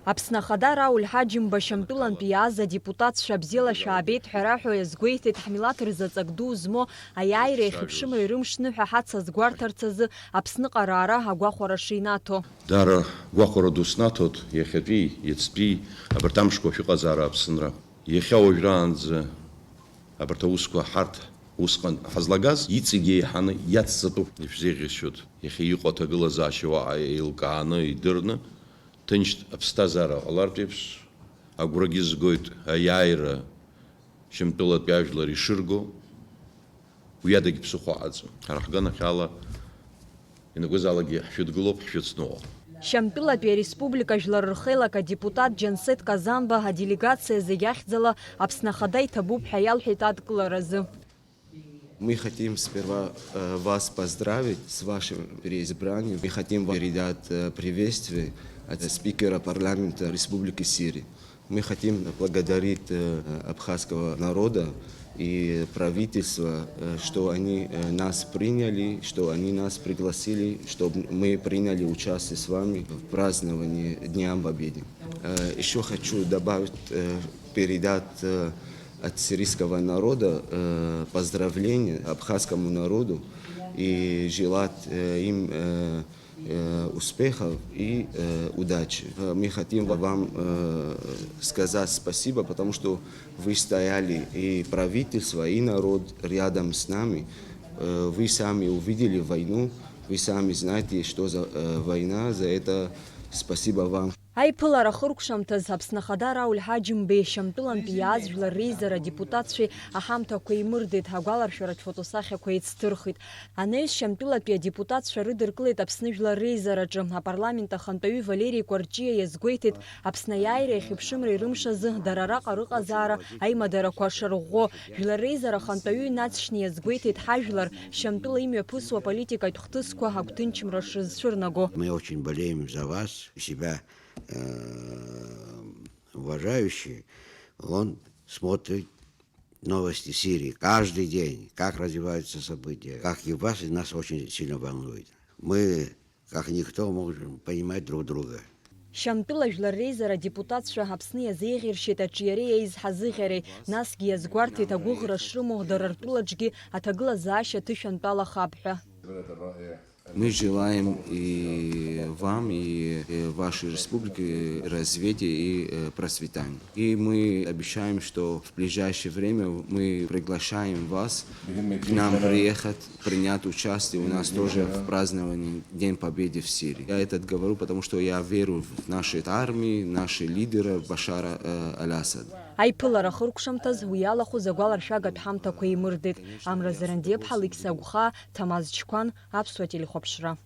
Аԥсны ахада Рауль Ҳаџьымба Шьамтәылантәи иааз адепутатцәа бзиала шәаабеит ҳәа раҳәо иазгәеиҭеит ҳмилаҭ рзаҵак ду змоу аиааира иахьыԥшымра ирымшныҳәа ҳацаз гәарҭарц азы Аԥсныҟа раара агәахәара шинаҭо. Дара гәахәара ду снаҭоит иахьатәи, иацтәи абарҭ амшқәа шәыҟазаара Аԥсынра. Иахьа уажәраанӡа абарҭ аусқәа ҳарҭ усҟан ҳазлагаз иҵегьы еиҳаны иацҵатәуп ишәзеиӷьасшьоит. Иахьа иҟоу аҭагылазаашьа уаҟа еилкааны идырны ҭынч аԥсҭазаара ҟалартә еиԥш агәрагьы згоит аиааира Шьамтәылатәи ажәлар ишырго уи адагь ԥсыхәа аҵам. Ҳара ҳганахьала ианакәызаалакгьы ҳшәыдгылоуп, ҳшәыцноуа. Шьамтәылатәи ареспублика жәлар рхеилак адепутат Џьансет Казанба аделегациа зегь ахьӡала Аԥсны ахада иҭабуп ҳәа иалҳәеит адкыларазы. Мы хотим сперва вас поздравить с вашим переизбранием. Мы хотим вам передать приветствие от спикера парламента Республики Сирия. Мы хотим благодарить абхазского народа и правительства, что они нас приняли, что они нас пригласили, чтобы мы приняли участие с вами в праздновании Дня Победы. Еще хочу добавить, передать от сирийского народа поздравления абхазскому народу и желать им успехов и удачи. Мы хотим вам сказать спасибо, потому что вы стояли, и правительство, и народ рядом с нами. Вы сами увидели войну, вы сами знаете, что за война, за это спасибо вам. Аиԥылара хыркәшамҭаз Аԥсны ахада Рауль Ҳаџьымбеи Шьамтәылантәи иааз жәлар реизара адепутатцәеи аҳамҭақәа еимырдеит, агәаларшәаратә фотосахьақәа еицҭырхит. Анаҩс Шьамтәылатәи адепутатцәа рыдыркылеит Аԥсны жәлар реизараҿы. Апарламент ахантәаҩы Валери Кәарҷиа иазгәеиҭеит Аԥсны аиааира иахьыԥшымра ирымшазы дара раҟа рыҟазаара аимадарақәа шарӷәӷәо. Жәлар реизара ахантәаҩы инацшьны иазгәеиҭеит ҳажәлар Шьамтәыла имҩаԥысуа политикатә хҭысқәа агәҭынчымра шрызцәырнаго. Мы очень болеем за вас, себя уважающий, он смотрит новости Сирии каждый день, как развиваются события, как и вас, и нас очень сильно волнует. Мы, как никто, можем понимать друг друга. Шьамтәыла жәлар реизара адепутатцәа Аԥсны иазеиӷьыршьеит аҿиареи аизҳазыӷьареи, насгьы иазгәарҭеит агәыӷра шрымоу дара ртәылаҿгьы аҭагылазаашьа ҭышәантәалахап ҳәа. Мы желаем и вам, и вашей республике развития и процветания. И мы обещаем, что в ближайшее время мы приглашаем вас к нам приехать, принять участие у нас тоже в праздновании День Победы в Сирии. Я это говорю, потому что я верю в нашей армии, наши лидеры Башара аль-Асад. Аиԥылара хыркәшамҭаз уи иалахәыз агәаларшәагатә ҳамҭақәа еимырдеит. Амра Заранди-ԥҳа, Алықьса Агәха, Ҭамаз Чқәан, Аԥсуа телехәаԥшра.